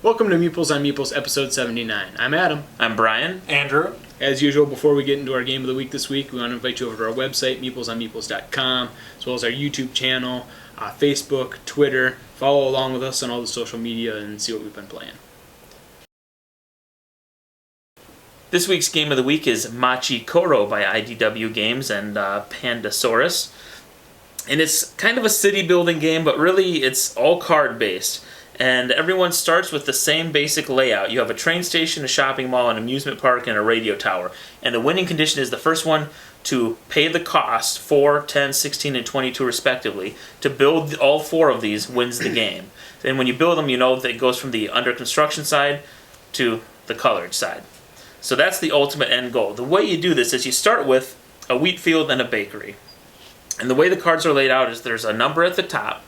Welcome to Meeples on Meeples, episode 79. I'm Adam. I'm Brian. Andrew. As usual, before we get into our game of the week this week, we want to invite you over to our website, meeplesonmeeples.com, as well as our YouTube channel, Facebook, Twitter. Follow along with us on all the social media and see what we've been playing. This week's game of the week is Machi Koro by IDW Games and Pandasaurus. And it's kind of a city building game, but really it's all card based. And everyone starts with the same basic layout. You have a train station, a shopping mall, an amusement park, and a radio tower. And the winning condition is the first one to pay the cost, 4, 10, 16, and 22 respectively. To build all four of these wins the game. And when you build them, you know that it goes from the under construction side to the colored side. So that's the ultimate end goal. The way you do this is you start with a wheat field and a bakery. And the way the cards are laid out is there's a number at the top,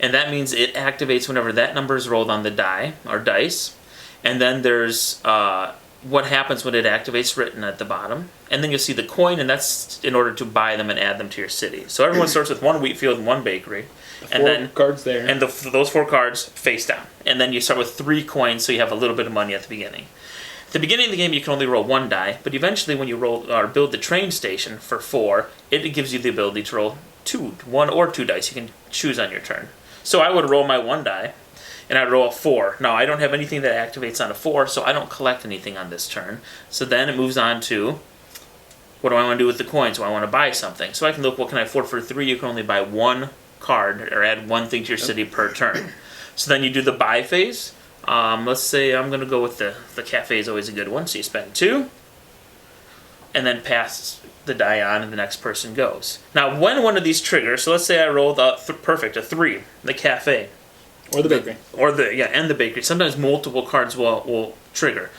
and that means it activates whenever that number is rolled on the die, or dice. And then there's what happens when it activates written at the bottom. And then you'll see the coin, and that's in order to buy them and add them to your city. So everyone starts with one wheat field and one bakery. And then cards there. And those four cards face down. And then you start with 3 coins, so you have a little bit of money at the beginning. At the beginning of the game, you can only roll 1 die, but eventually when you roll or build the train station for 4, it gives you the ability to roll 1 or 2 dice. You can choose on your turn. So I would roll my 1 die, and I'd roll a 4. Now, I don't have anything that activates on a 4, so I don't collect anything on this turn. So then it moves on to, what do I want to do with the coins? Do I want to buy something? So I can look, what can I afford for 3? You can only buy 1 card, or add 1 thing to your city per turn. So then you do the buy phase. Let's say I'm going to go with the cafe is always a good one. So you spend 2, and then pass the die on, and the next person goes. Now, when one of these triggers, so let's say I rolled a 3, the cafe. Or the bakery. And the bakery. Sometimes multiple cards will trigger.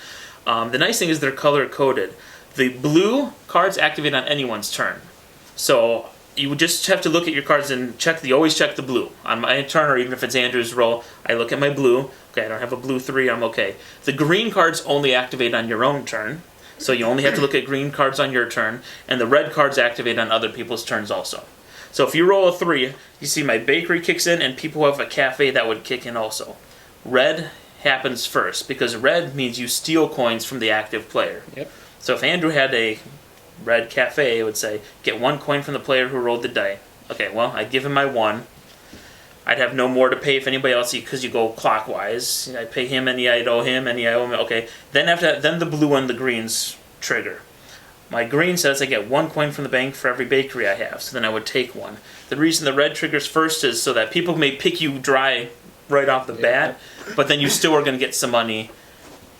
The nice thing is they're color-coded. The blue cards activate on anyone's turn. So you would just have to look at your cards and you always check the blue. On my turn, or even if it's Andrew's roll, I look at my blue. Okay, I don't have a blue 3, I'm okay. The green cards only activate on your own turn. So you only have to look at green cards on your turn, and the red cards activate on other people's turns also. So if you roll a 3, you see my bakery kicks in, and people who have a cafe, that would kick in also. Red happens first, because red means you steal coins from the active player. Yep. So if Andrew had a red cafe, it would say, get 1 coin from the player who rolled the die. Okay, well, I'd give him my 1. I'd have no more to pay if anybody else, because you go clockwise. I pay him any I owe him, any I owe him. Okay, then after that, then the blue and the greens trigger. My green says I get 1 coin from the bank for every bakery I have, so then I would take 1. The reason the red triggers first is so that people may pick you dry right off the bat, but then you still are going to get some money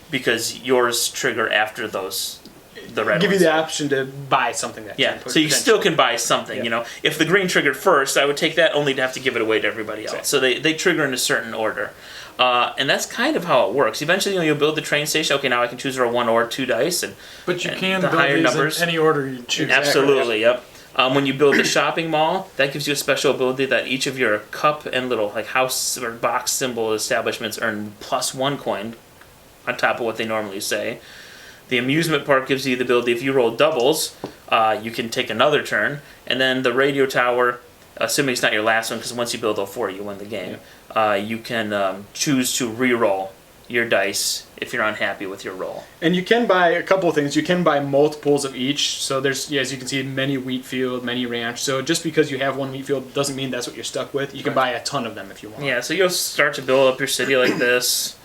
because yours trigger after those. The red give ones. You the option to buy something that so you still can buy something. Yeah. You know, if the green triggered first, I would take that only to have to give it away to everybody else. So they trigger in a certain order, and that's kind of how it works. Eventually, you'll build the train station. Okay, now I can choose roll 1 or 2 dice, But you can the build higher these numbers in any order you choose. Absolutely, yep. When you build the shopping mall, that gives you a special ability that each of your cup and little house or box symbol establishments earn plus 1 coin on top of what they normally say. The amusement park gives you the ability, if you roll doubles, you can take another turn. And then the radio tower, assuming it's not your last one, because once you build all 4, you win the game, you can choose to re-roll your dice if you're unhappy with your roll. And you can buy a couple of things. You can buy multiples of each. So there's, as you can see, many wheat field, many ranch. So just because you have 1 wheat field doesn't mean that's what you're stuck with. You can buy a ton of them if you want. Yeah, so you'll start to build up your city like this.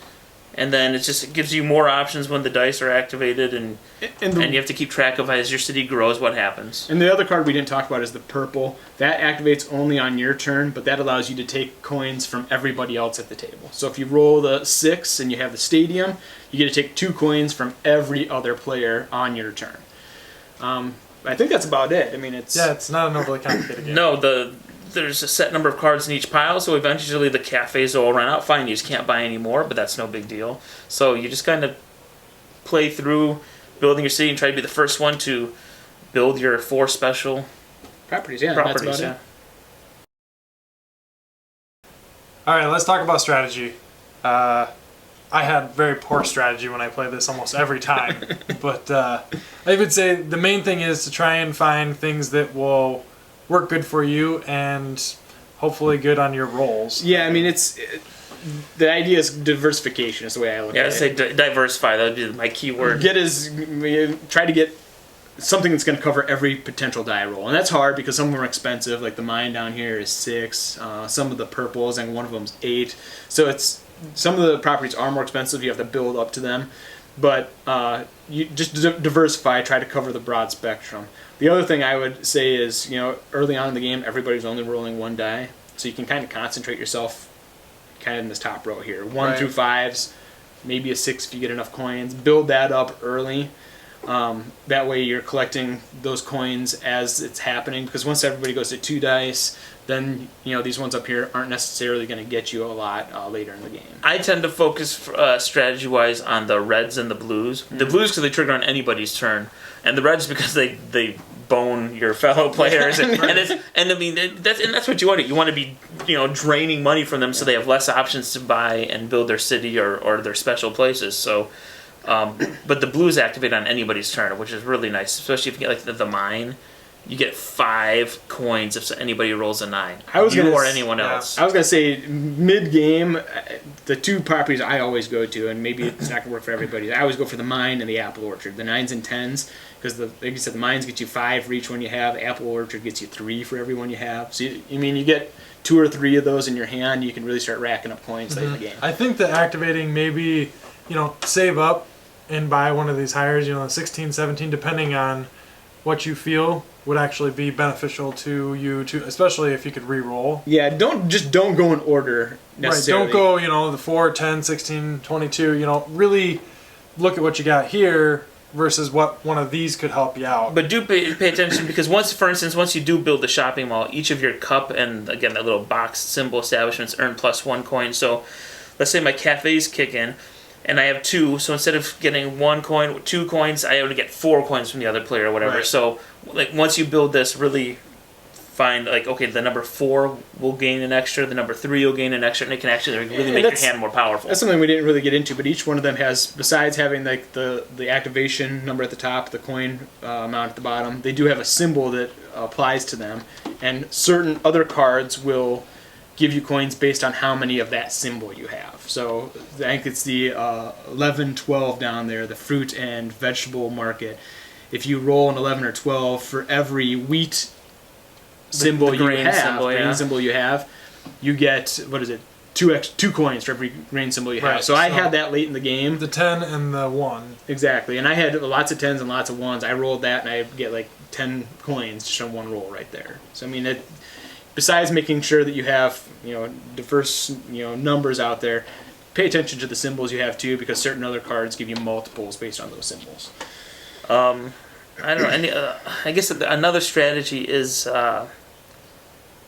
And then it gives you more options when the dice are activated, and you have to keep track of as your city grows what happens. And the other card we didn't talk about is the purple. That activates only on your turn, but that allows you to take coins from everybody else at the table. So if you roll the 6 and you have the stadium, you get to take 2 coins from every other player on your turn. I think that's about it. I mean, it's not an overly complicated game. No, there's a set number of cards in each pile, so eventually the cafes will run out. Fine, you just can't buy any more, but that's no big deal. So you just kind of play through building your city and try to be the first one to build your 4 special properties. Yeah, properties. That's about it. All right, let's talk about strategy. I had very poor strategy when I play this almost every time, but I would say the main thing is to try and find things that will work good for you and hopefully good on your rolls. Yeah, I mean, the idea is diversification is the way I look Yeah, at I'd it. say diversify. That would be my key word. Try to get something that's going to cover every potential die roll, and that's hard because some of them are expensive. Like the mine down here is 6. Some of the purples, and one of them's 8. So it's some of the properties are more expensive. You have to build up to them, but you just diversify. Try to cover the broad spectrum. The other thing I would say is, early on in the game, everybody's only rolling 1 die, so you can kind of concentrate yourself kind of in this top row here. 1 through 5s, maybe a 6 if you get enough coins. Build that up early. That way you're collecting those coins as it's happening, because once everybody goes to 2 dice, then these ones up here aren't necessarily going to get you a lot later in the game. I tend to focus strategy-wise on the reds and the blues. The blues because they trigger on anybody's turn, and the reds because they bone your fellow players, and I mean that's what you want to. You want to be draining money from them so they have less options to buy and build their city or their special places. So. But the blues activate on anybody's turn, which is really nice, especially if you get like the mine. You get 5 coins if anybody rolls a 9. Or anyone else. I was gonna say mid game, the 2 properties I always go to, and maybe it's not gonna work for everybody. I always go for the mine and the apple orchard, the 9s and 10s, because like you said, the mines get you 5 for each one you have. The apple orchard gets you 3 for every one you have. So you get 2 or 3 of those in your hand, you can really start racking up coins late in the game. I think that activating maybe save up and buy one of these hires, 16, 17, depending on what you feel would actually be beneficial to you, especially if you could re-roll. Yeah, don't go in order necessarily. Right, don't go, the 4, 10, 16, 22, really look at what you got here versus what one of these could help you out. But do pay attention, because once you do build the shopping mall, each of your cup and, again, that little box symbol establishments earn +1 coin. So let's say my cafes kick in, and I have 2, so instead of getting 1 coin, 2 coins, I only get 4 coins from the other player or whatever. Right. So, like, once you build this, really find, like, okay, the number 4 will gain an extra, the number 3 will gain an extra, and it can actually really make your hand more powerful. That's something we didn't really get into, but each one of them has, besides having like the activation number at the top, the coin amount at the bottom, they do have a symbol that applies to them, and certain other cards will give you coins based on how many of that symbol you have. So I think it's the 11, 12 down there, the fruit and vegetable market. If you roll an 11 or 12 for every wheat symbol grain symbol you have, you get, 2 coins for every grain symbol you have. Right, so I had that late in the game. The 10 and the 1. Exactly, and I had lots of 10s and lots of 1s. I rolled that and I get like 10 coins just on one roll right there. So I mean, besides making sure that you have diverse numbers out there, pay attention to the symbols you have too, because certain other cards give you multiples based on those symbols. I don't know. I guess another strategy is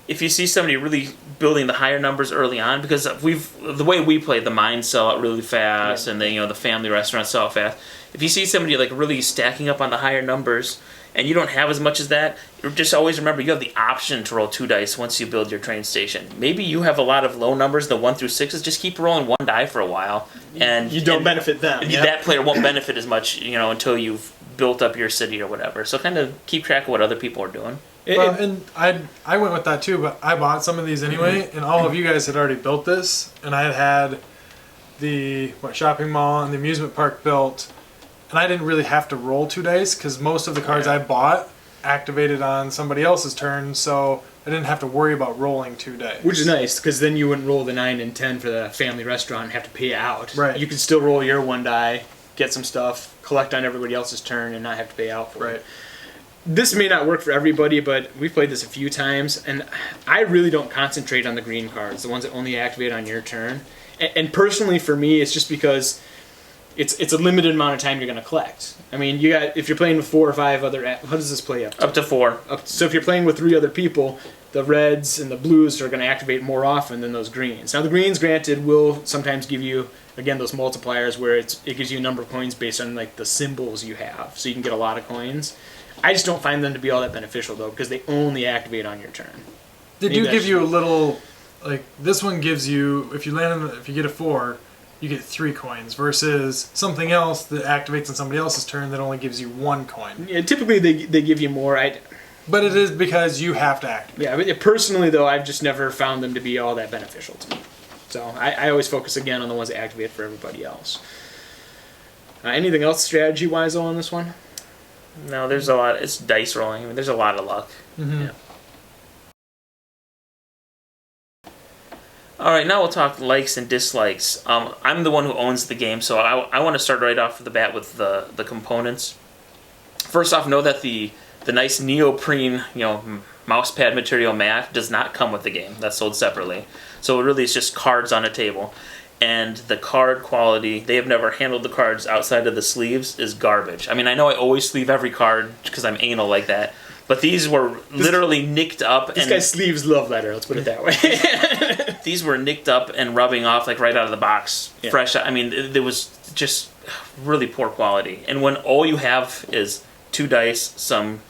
if you see somebody really building the higher numbers early on, because the way we play, the mines sell out really fast, and the family restaurants sell out fast. If you see somebody like really stacking up on the higher numbers, and you don't have as much as that, just always remember you have the option to roll 2 dice once you build your train station. Maybe you have a lot of low numbers, the 1 through 6s, just keep rolling 1 die for a while, and you don't benefit them. That player won't benefit as much, until you've built up your city or whatever. So kind of keep track of what other people are doing. And I went with that too, but I bought some of these anyway, and all of you guys had already built this, and I had the shopping mall and the amusement park built, and I didn't really have to roll 2 dice because most of the cards I bought activated on somebody else's turn, so I didn't have to worry about rolling 2 dice. Which is nice, because then you wouldn't roll the 9 and 10 for the family restaurant and have to pay out. Right. You could still roll your 1 die, get some stuff, collect on everybody else's turn, and not have to pay out for it. This may not work for everybody, but we've played this a few times, and I really don't concentrate on the green cards, the ones that only activate on your turn. And personally, for me, it's just because it's a limited amount of time you're going to collect. I mean, if you're playing with 4 or 5 other, how does this play up to? Up to 4. So if you're playing with 3 other people, the reds and the blues are going to activate more often than those greens. Now the greens, granted, will sometimes give you, again, those multipliers where it gives you a number of coins based on like the symbols you have, so you can get a lot of coins. I just don't find them to be all that beneficial though, because they only activate on your turn. They do give you a little, like this one gives you, if you get a 4, you get 3 coins versus something else that activates on somebody else's turn that only gives you 1 coin. Yeah, typically they give you more. But it is because you have to activate. Yeah, but personally though, I've just never found them to be all that beneficial to me. So I always focus again on the ones that activate for everybody else. Anything else strategy-wise on this one? No, there's a lot. It's dice rolling. I mean, there's a lot of luck. Mm-hmm. Yeah. All right, now we'll talk likes and dislikes. I'm the one who owns the game, so I want to start right off the bat with the components. First off, know that the nice neoprene, mouse pad material mat does not come with the game. That's sold separately. So really it's just cards on a table. And the card quality, they have never handled the cards outside of the sleeves, is garbage. I mean, I know I always sleeve every card because I'm anal like that, but these were literally nicked up. This guy's sleeves love leather, let's put it that way. These were nicked up and rubbing off like right out of the box, fresh. I mean, it was just really poor quality. And when all you have is 2 dice, some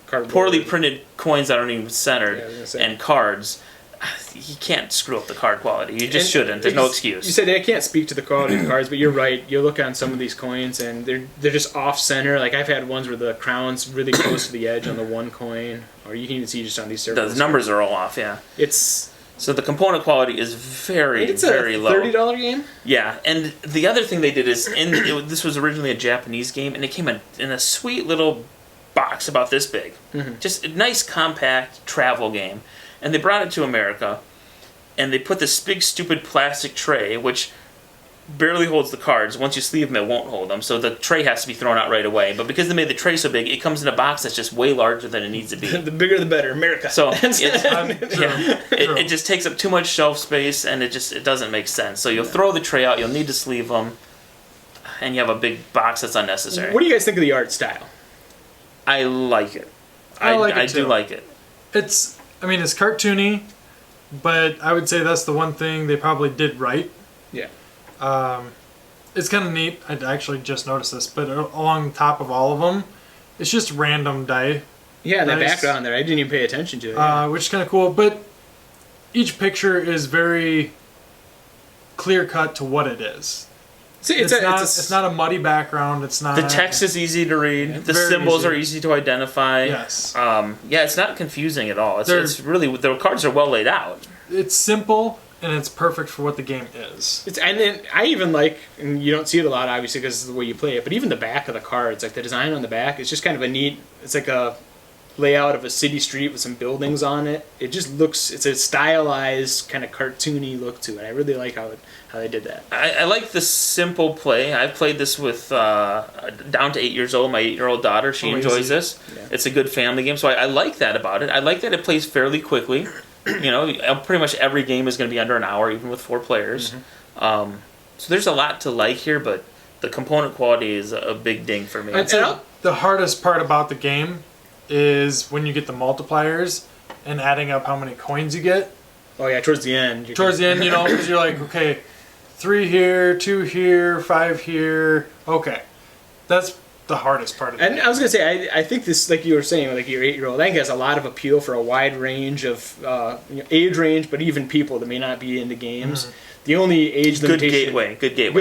Cardboard. poorly printed coins that aren't even centered, Yeah, I was gonna say. and cards, you can't screw up the card quality. You just shouldn't. There's no excuse. You said I can't speak to the quality of the cards, but you're right. You look on some of these coins, and they're just off center. Like I've had ones where the crown's really close to the edge on the one coin, or you can even see just on these circles. The numbers are all off. Yeah. So the component quality is very, very low. It's a $30 game? Yeah, and the other thing they did is, this was originally a Japanese game, and it came in a sweet little box about this big. Mm-hmm. Just a nice, compact travel game. And they brought it to America, and they put this big, stupid plastic tray, which barely holds the cards. Once you sleeve them, it won't hold them, so the tray has to be thrown out right away. But because they made the tray so big, it comes in a box that's just way larger than it needs to be. The bigger the better, America. So it just takes up too much shelf space, and it doesn't make sense. So you'll throw the tray out, you'll need to sleeve them, and you have a big box that's unnecessary. What do you guys think of the art style? I like it. I do like it. It's cartoony, but I would say that's the one thing they probably did right. Yeah. It's kind of neat. I actually just noticed this, but along top of all of them, it's just random die. Yeah, that Nice. background there, I didn't even pay attention to it. Which is kind of cool. But each picture is very clear cut to what it is. See, It's not a muddy background. It's not. The text is easy to read. The Very symbols easy. are easy to identify. Yes. It's not confusing at all. It's really, the cards are well laid out. It's simple and it's perfect for what the game is. And then I even like, and you don't see it a lot obviously because of the way you play it, but even the back of the cards, like the design on the back, is just kind of a neat. It's like a layout of a city street with some buildings on it. It just looks. It's a stylized kind of cartoony look to it. I really like how they did that. I like the simple play. I've played this with down to 8 years old. My 8-year-old daughter, she enjoys easy. this. Yeah. It's a good family game, so I like that about it. I like that it plays fairly quickly. Pretty much every game is going to be under an hour, even with 4 players. Mm-hmm. So there's a lot to like here, but the component quality is a big ding for me. I'd say the hardest part about the game is when you get the multipliers and adding up how many coins you get. Oh yeah, towards the end. Towards the end, because you're like, okay, 3 here, 2 here, 5 here. Okay. That's the hardest part of the And game. I was gonna say, I think this, like you were saying, like your 8-year-old, I think has a lot of appeal for a wide range of age range, but even people that may not be into games. Mm-hmm. The only age Good limitation, gateway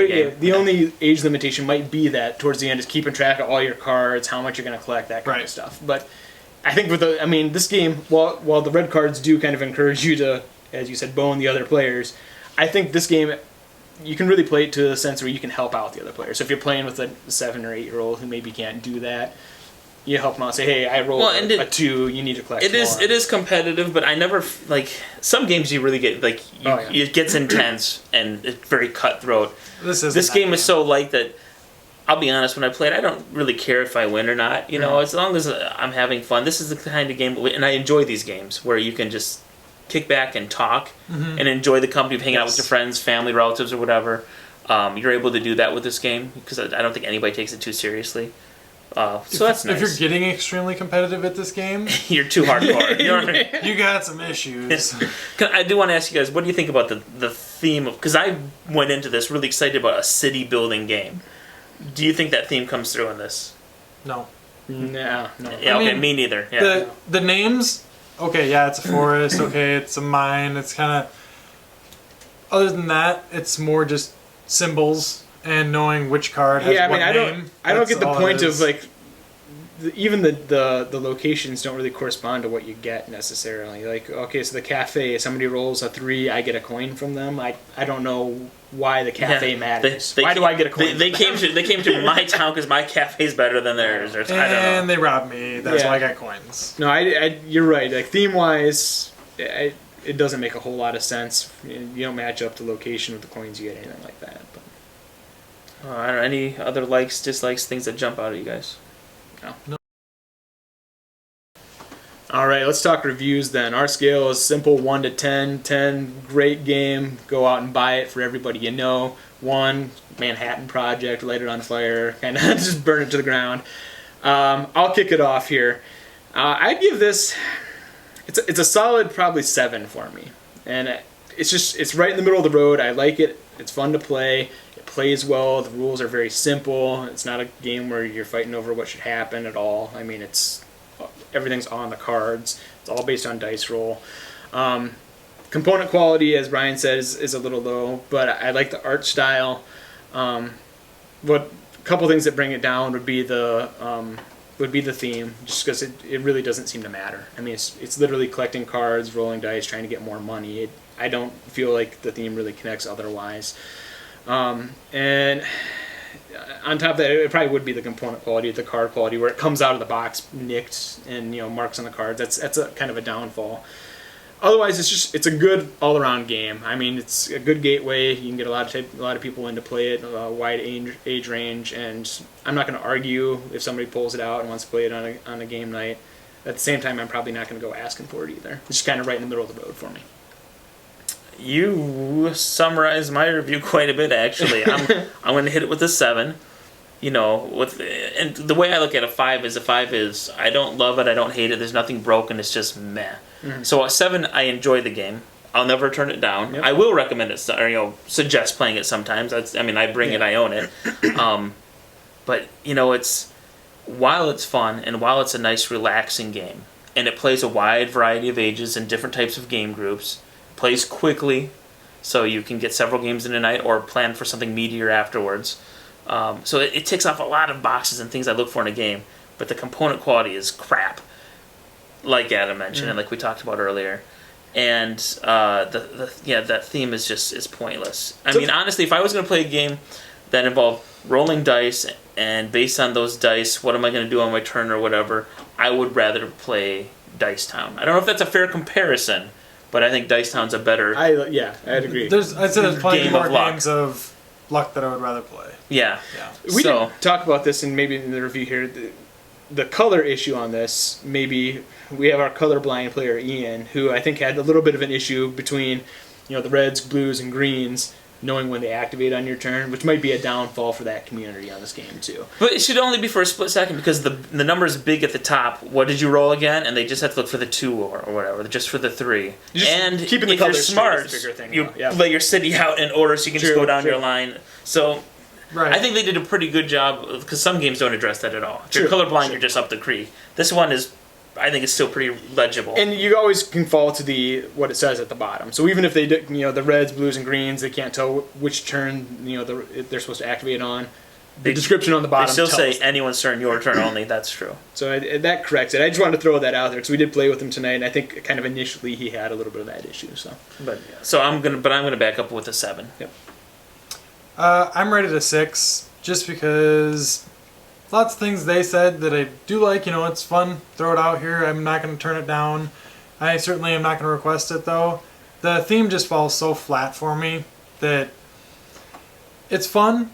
game. The only age limitation might be that towards the end is keeping track of all your cards, how much you're gonna collect, that kind of stuff. But I think this game, while the red cards do kind of encourage you to, as you said, bone the other players, I think this game, you can really play it to the sense where you can help out the other players. So if you're playing with a 7 or 8-year-old who maybe can't do that, you help them out. Say, hey, I rolled a 2. You need to collect. It is competitive, but I never some games you really get it gets intense and it's very cutthroat. This game is so light that I'll be honest. When I play it, I don't really care if I win or not. As long as I'm having fun. This is the kind of game, and I enjoy these games where you can just kick back and talk and enjoy the company of hanging out with your friends, family, relatives, or whatever. You're able to do that with this game because I don't think anybody takes it too seriously. So that's nice. If you're getting extremely competitive at this game, You're too hardcore. You know what I mean? you got some issues. I do want to ask you guys, what do you think about the theme of? Because I went into this really excited about a city building game. Do you think that theme comes through in this? No. No. Yeah, I okay, mean, me neither. Yeah. The names, okay, yeah, it's a forest, okay, it's a mine, it's kind of... Other than that, it's more just symbols and knowing which card has what name. I don't get the point of even the locations don't really correspond to what you get necessarily. Like, okay, so the cafe, if somebody rolls a 3, I get a coin from them. I don't know why the cafe matters. Why do I get a coin? They came to my town because my cafe's better than theirs. Or, I don't know. And they robbed me. That's why I got coins. No, you're right. Like, theme wise, it doesn't make a whole lot of sense. You don't match up the location with the coins you get, anything like that. But I don't know, any other likes, dislikes, things that jump out at you guys? no. All right, let's talk reviews then. Our scale is simple, 1 to 10. 10, great game. Go out and buy it for everybody you know. 1, Manhattan Project, light it on fire, kind of just burn it to the ground. I'll kick it off here. I'd give this, it's a solid probably 7 for me. And it's right in the middle of the road. I like it. It's fun to play. It plays well. The rules are very simple. It's not a game where you're fighting over what should happen at all. I mean, everything's on the cards. It's all based on dice roll. Component quality, as Brian said, is a little low, but I like the art style. A couple things that bring it down would be the theme, just because it really doesn't seem to matter. I mean, it's literally collecting cards, rolling dice, trying to get more money. I don't feel like the theme really connects otherwise. And on top of that, it probably would be the component quality, the card quality, where it comes out of the box nicked and marks on the cards. That's a kind of a downfall. Otherwise, it's a good all-around game. I mean, it's a good gateway. You can get a lot of people in to play it, a wide age range, and I'm not going to argue if somebody pulls it out and wants to play it on a game night. At the same time, I'm probably not going to go asking for it either. It's just kind of right in the middle of the road for me. You summarized my review quite a bit, actually. I'm going to hit it with a 7. And the way I look at a 5 is I don't love it, I don't hate it. There's nothing broken. It's just meh. Mm-hmm. So a 7, I enjoy the game. I'll never turn it down. Yep. I will recommend it, or suggest playing it sometimes. I bring it, I own it. But while it's fun and while it's a nice, relaxing game, and it plays a wide variety of ages and different types of game groups. Plays quickly, so you can get several games in a night or plan for something meatier afterwards. So it ticks off a lot of boxes and things I look for in a game, but the component quality is crap, like Adam mentioned and like we talked about earlier. And that theme is pointless. I mean, honestly, if I was going to play a game that involved rolling dice and based on those dice, what am I going to do on my turn or whatever, I would rather play Dice Town. I don't know if that's a fair comparison. But I think Dice Town's a better. I'd agree. I'd say there's plenty more games of luck that I would rather play. Yeah. We didn't talk about this, and maybe in the review here, the color issue on this. Maybe we have our colorblind player Ian, who I think had a little bit of an issue between, the reds, blues, and greens, knowing when they activate on your turn, which might be a downfall for that community on this game too. But it should only be for a split second because the number is big at the top. What did you roll again? And they just have to look for the 2 or whatever, just for the 3. And keeping the if you're colors smart, straight is the bigger thing, you lay your city out in order so you can just go down your line. So right. I think they did a pretty good job because some games don't address that at all. If you're colorblind, you're just up the creek. This one is. I think it's still pretty legible. And you always can fall to what it says at the bottom. So even if they do, the reds, blues, and greens, they can't tell which turn they're supposed to activate on. The description on the bottom. They still say them. anyone's turn, your turn only. That's true. So that corrects it. I just wanted to throw that out there because we did play with him tonight, and I think kind of initially he had a little bit of that issue. So I'm gonna back up with a 7. Yep. I'm rated a 6 just because. Lots of things they said that I do like. It's fun. Throw it out here. I'm not going to turn it down. I certainly am not going to request it, though. The theme just falls so flat for me that it's fun,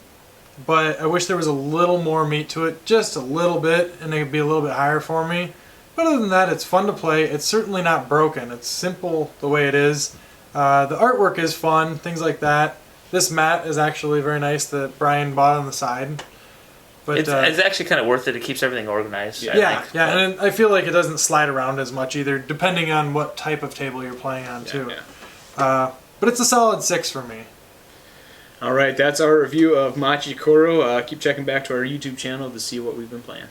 but I wish there was a little more meat to it. Just a little bit, and it could be a little bit higher for me. But other than that, it's fun to play. It's certainly not broken. It's simple the way it is. The artwork is fun, things like that. This mat is actually very nice that Brian bought on the side. But, it's actually kind of worth it. It keeps everything organized. Yeah, and I feel like it doesn't slide around as much either, depending on what type of table you're playing on, too. Yeah. But it's a solid 6 for me. All right, that's our review of Machi Koro. Keep checking back to our YouTube channel to see what we've been playing.